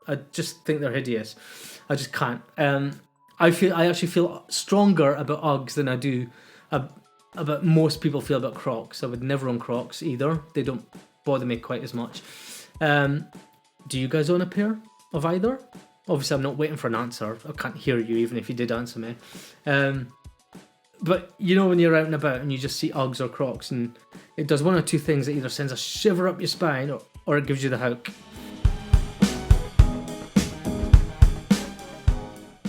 I just think they're hideous. I just can't. I actually feel stronger about Uggs than I do about most people feel about Crocs. I would never own Crocs either. They don't bother me quite as much. Do you guys own a pair of either? Obviously, I'm not waiting for an answer. I can't hear you even if you did answer me. But you know when you're out and about and you just see Uggs or Crocs and it does one or two things. It either sends a shiver up your spine or it gives you the houk.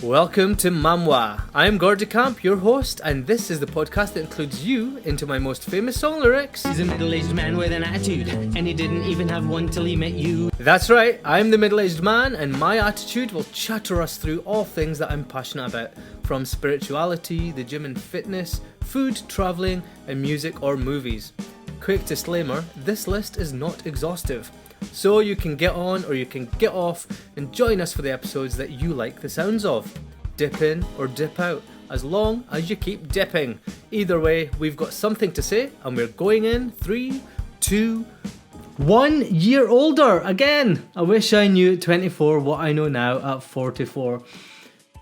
Welcome to MAMWAA. I'm Gordy Camp, your host, and this is the podcast that includes you into my most famous song lyrics. He's a middle-aged man with an attitude, and he didn't even have one till he met you. That's right, I'm the middle-aged man, and my attitude will chatter us through all things that I'm passionate about, from spirituality, the gym and fitness, food, travelling, and music or movies. Quick disclaimer, this list is not exhaustive. So you can get on or you can get off and join us for the episodes that you like the sounds of. Dip in or dip out, as long as you keep dipping. Either way, we've got something to say and we're going in 3, 2, 1 year older again. I wish I knew at 24 what I know now at 44.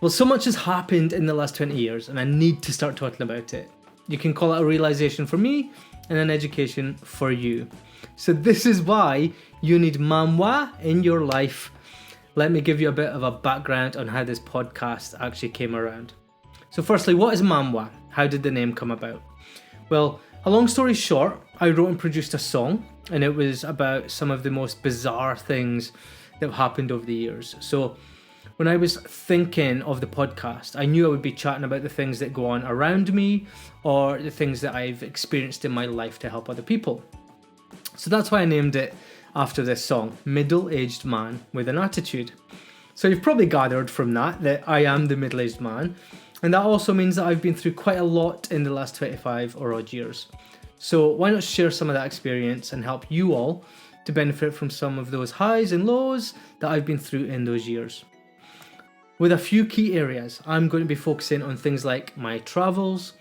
Well, so much has happened in the last 20 years and I need to start talking about it. You can call it a realization for me and an education for you. So this is why you need MAMWAA in your life. Let me give you a bit of a background on how this podcast actually came around. So firstly, what is MAMWAA? How did the name come about? Well, a long story short, I wrote and produced a song, and it was about some of the most bizarre things that have happened over the years. So when I was thinking of the podcast, I knew I would be chatting about the things that go on around me or the things that I've experienced in my life to help other people. So that's why I named it after this song, Middle-Aged Man with an Attitude. So you've probably gathered from that I am the middle-aged man. And that also means that I've been through quite a lot in the last 25 or odd years. So why not share some of that experience and help you all to benefit from some of those highs and lows that I've been through in those years. With a few key areas, I'm going to be focusing on things like my travels,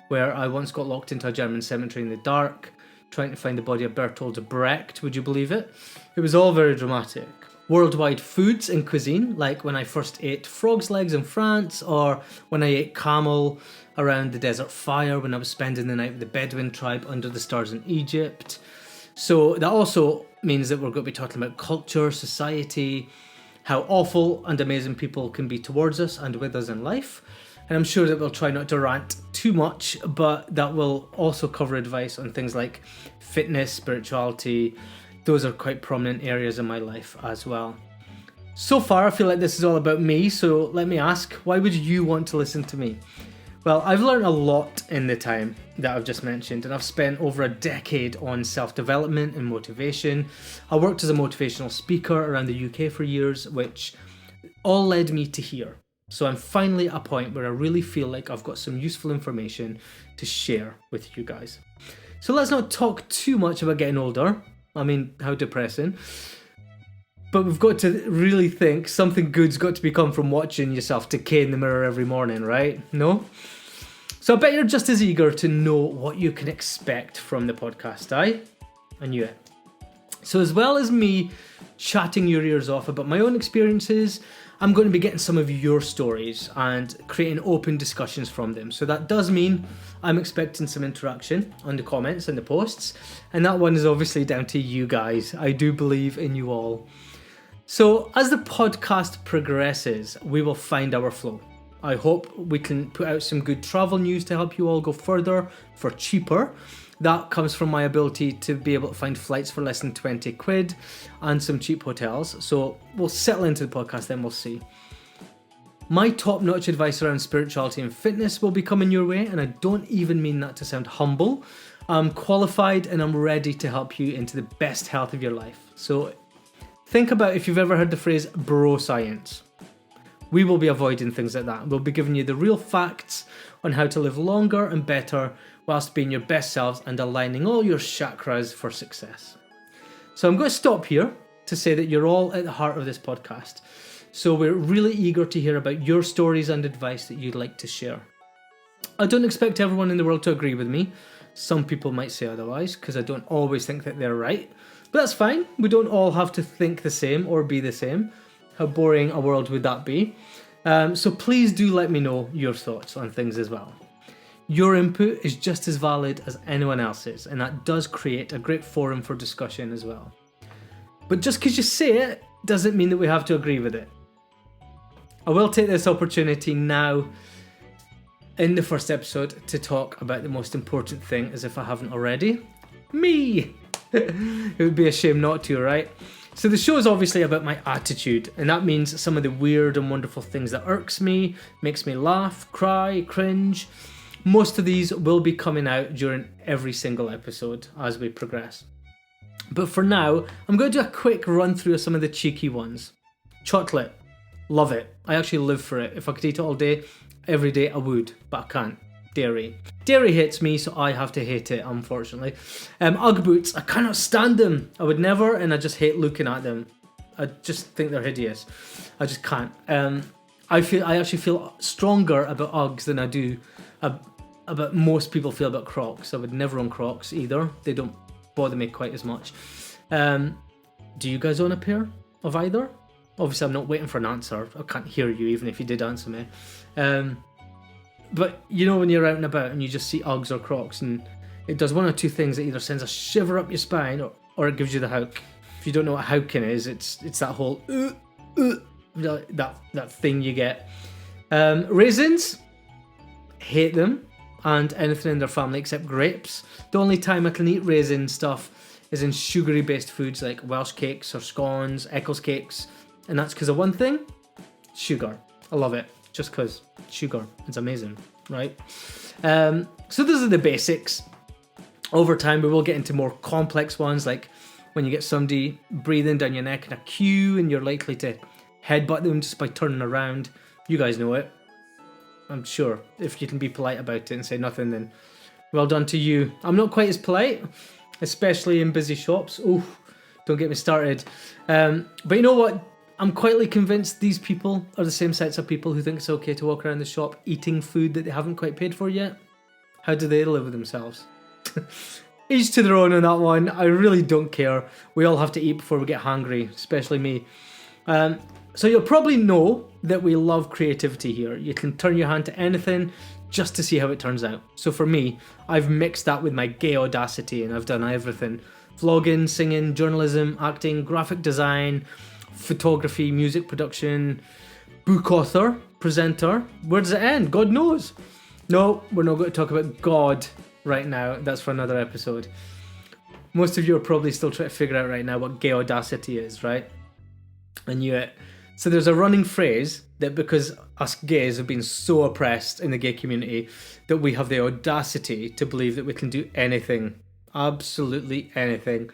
where I once got locked into a German cemetery in the dark, trying to find the body of Bertolt Brecht, would you believe it? It was all very dramatic. Worldwide foods and cuisine, like when I first ate frog's legs in France, or when I ate camel around the desert fire when I was spending the night with the Bedouin tribe under the stars in Egypt. So that also means that we're going to be talking about culture, society, how awful and amazing people can be towards us and with us in life. And I'm sure that we'll try not to rant too much, but that will also cover advice on things like fitness, spirituality. Those are quite prominent areas in my life as well. So far, I feel like this is all about me, so let me ask, why would you want to listen to me? Well, I've learned a lot in the time that I've just mentioned, and I've spent over a decade on self-development and motivation. I worked as a motivational speaker around the UK for years, which all led me to here. So I'm finally at a point where I really feel like I've got some useful information to share with you guys. So let's not talk too much about getting older. I mean, how depressing. But we've got to really think something good's got to become from watching yourself decay in the mirror every morning, right? No? So I bet you're just as eager to know what you can expect from the podcast, I knew it. So as well as me chatting your ears off about my own experiences, I'm going to be getting some of your stories and creating open discussions from them. So that does mean I'm expecting some interaction on the comments and the posts. And that one is obviously down to you guys. I do believe in you all. So as the podcast progresses, we will find our flow. I hope we can put out some good travel news to help you all go further for cheaper. That comes from my ability to be able to find flights for less than 20 quid and some cheap hotels. So we'll settle into the podcast, then we'll see. My top-notch advice around spirituality and fitness will be coming your way, and I don't even mean that to sound humble. I'm qualified and I'm ready to help you into the best health of your life. So think about if you've ever heard the phrase bro science. We will be avoiding things like that. We'll be giving you the real facts on how to live longer and better whilst being your best selves and aligning all your chakras for success. So I'm going to stop here to say that you're all at the heart of this podcast. So we're really eager to hear about your stories and advice that you'd like to share. I don't expect everyone in the world to agree with me. Some people might say otherwise because I don't always think that they're right. But that's fine. We don't all have to think the same or be the same. How boring a world would that be? So please do let me know your thoughts on things as well. Your input is just as valid as anyone else's, and that does create a great forum for discussion as well. But just because you say it doesn't mean that we have to agree with it. I will take this opportunity now in the first episode to talk about the most important thing, as if I haven't already. Me! It would be a shame not to, right? So the show is obviously about my attitude, and that means some of the weird and wonderful things that irks me, makes me laugh, cry, cringe. Most of these will be coming out during every single episode as we progress. But for now, I'm going to do a quick run through of some of the cheeky ones. Chocolate. Love it. I actually live for it. If I could eat it all day, every day I would, but I can't. Dairy. Dairy hates me, so I have to hate it, unfortunately. Ugg boots. I cannot stand them. I would never, and I just hate looking at them. I just think they're hideous. I just can't. I actually feel stronger about Uggs than I do about most people feel about Crocs. I would never own Crocs either. They don't bother me quite as much. Do you guys own a pair of either? Obviously, I'm not waiting for an answer. I can't hear you even if you did answer me. But you know when you're out and about and you just see Uggs or Crocs and it does one or two things. It either sends a shiver up your spine or it gives you the howk. If you don't know what howking is, it's that whole that thing you get. Raisins, hate them and anything in their family except grapes. The only time I can eat raisin stuff is in sugary based foods like Welsh cakes or scones, Eccles cakes, and that's because of one thing: sugar. I love it. Just because sugar, it's amazing, right? So those are the basics. Over time, we will get into more complex ones, like when you get somebody breathing down your neck in a queue and you're likely to headbutt them just by turning around. You guys know it. I'm sure if you can be polite about it and say nothing, then well done to you. I'm not quite as polite, especially in busy shops. Oh, don't get me started. But you know what? I'm quietly convinced these people are the same sets of people who think it's okay to walk around the shop eating food that they haven't quite paid for yet. How do they live with themselves? Each to their own on that one. I really don't care. We all have to eat before we get hungry, especially me. So you'll probably know that we love creativity here. You can turn your hand to anything just to see how it turns out. So for me, I've mixed that with my gay audacity and I've done everything. Vlogging, singing, journalism, acting, graphic design, photography, music production, book author, presenter. Where does it end? God knows. No, we're not going to talk about God right now. That's for another episode. Most of you are probably still trying to figure out right now what gay audacity is, right? I knew it. So there's a running phrase that because us gays have been so oppressed in the gay community that we have the audacity to believe that we can do anything. Absolutely anything.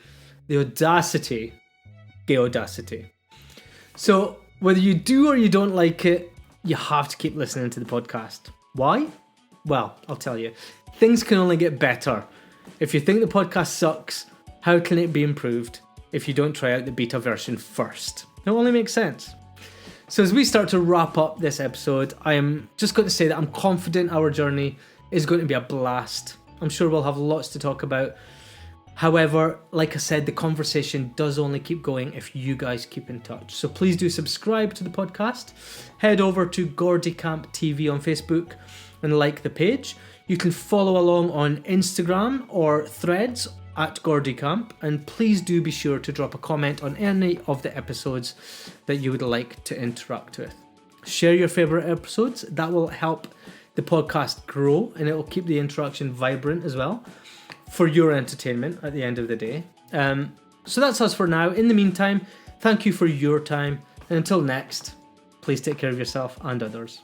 The audacity. Gay audacity. So whether you do or you don't like it, you have to keep listening to the podcast. Why? Well, I'll tell you. Things can only get better. If you think the podcast sucks, how can it be improved if you don't try out the beta version first? It only makes sense. So as we start to wrap up this episode, I am just going to say that I'm confident our journey is going to be a blast. I'm sure we'll have lots to talk about. However, like I said, the conversation does only keep going if you guys keep in touch. So please do subscribe to the podcast. Head over to Gordy Camp TV on Facebook and like the page. You can follow along on Instagram or Threads at Gordy Camp. And please do be sure to drop a comment on any of the episodes that you would like to interact with. Share your favourite episodes. That will help the podcast grow and it will keep the interaction vibrant as well, for your entertainment at the end of the day. So that's us for now. In the meantime, thank you for your time. And until next, please take care of yourself and others.